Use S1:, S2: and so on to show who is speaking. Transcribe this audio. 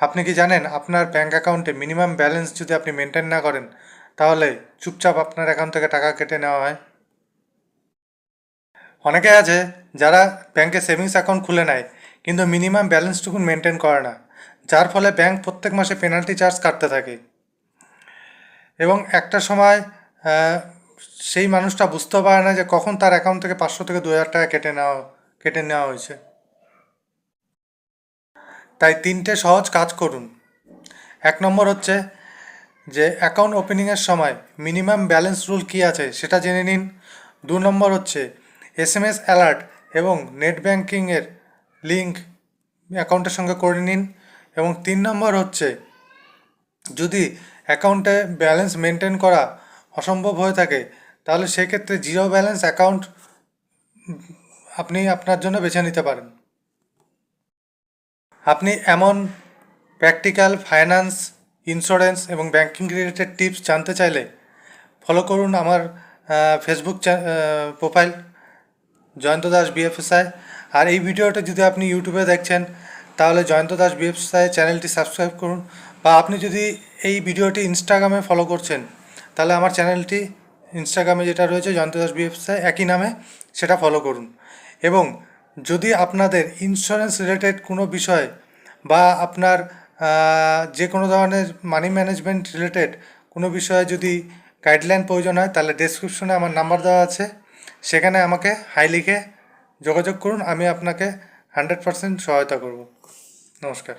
S1: আপনি কি জানেন আপনার ব্যাঙ্ক অ্যাকাউন্টে মিনিমাম ব্যালেন্স যদি আপনি মেনটেন না করেন তাহলে চুপচাপ আপনার অ্যাকাউন্ট থেকে টাকা কেটে নেওয়া হয়? অনেকে আছে যারা ব্যাংকে সেভিংস অ্যাকাউন্ট খুলে নেয় কিন্তু মিনিমাম ব্যালেন্সটুকু মেনটেন করে না, যার ফলে ব্যাংক প্রত্যেক মাসে পেনাল্টি চার্জ কাটতে থাকে। এবং একটা সময় আহ, সেই মানুষটা বুঝতে পারে না যে কখন তার অ্যাকাউন্ট থেকে 500 থেকে 2000 টাকা কেটে নেওয়া হয়েছে। তাই 3টে সহজ কাজ করুন। 1 নম্বর হচ্ছে যে অ্যাকাউন্ট ওপেনিংয়ের সময় মিনিমাম ব্যালেন্স রুল কী আছে সেটা জেনে নিন। 2 নম্বর হচ্ছে SMS অ্যালার্ট এবং নেট ব্যাঙ্কিংয়ের লিঙ্ক অ্যাকাউন্টের সঙ্গে করে নিন। এবং 3 নম্বর হচ্ছে যদি অ্যাকাউন্টে ব্যালেন্স মেনটেন করা অসম্ভব হয়ে থাকে তাহলে সেক্ষেত্রে জিরো ব্যালেন্স অ্যাকাউন্ট আপনি আপনার জন্য বেছে নিতে পারেন। আপনি এমন প্র্যাকটিক্যাল ফাইন্যান্স, ইন্স্যুরেন্স এবং ব্যাংকিং রিলেটেড টিপস জানতে চাইলে ফলো করুন আমার Facebook profile Joyanta Das BFSI. আর এই ভিডিওটা যদি আপনি ইউটিউবে দেখছেন তাহলে জয়ন্ত দাস বিএফএসআই চ্যানেলটি সাবস্ক্রাইব করুন, বা আপনি যদি এই ভিডিওটি ইনস্টাগ্রামে ফলো করছেন তাহলে আমার চ্যানেলটি ইনস্টাগ্রামে যেটা রয়েছে জয়ন্ত দাস বিএফএসআই একই নামে, সেটা ফলো করুন। এবং যদি আপনাদের ইন্স্যুরেন্স রিলেটেড কোনো বিষয় বা আপনার যে কোনো ধরনের মানি ম্যানেজমেন্ট রিলেটেড কোনো বিষয়ে যদি গাইডলাইন প্রয়োজন হয় তাহলে ডেসক্রিপশনে আমার নাম্বার দেওয়া আছে, সেখানে আমাকে হাই লিখে যোগাযোগ করুন, আমি আপনাকে 100% সহায়তা করব। নমস্কার।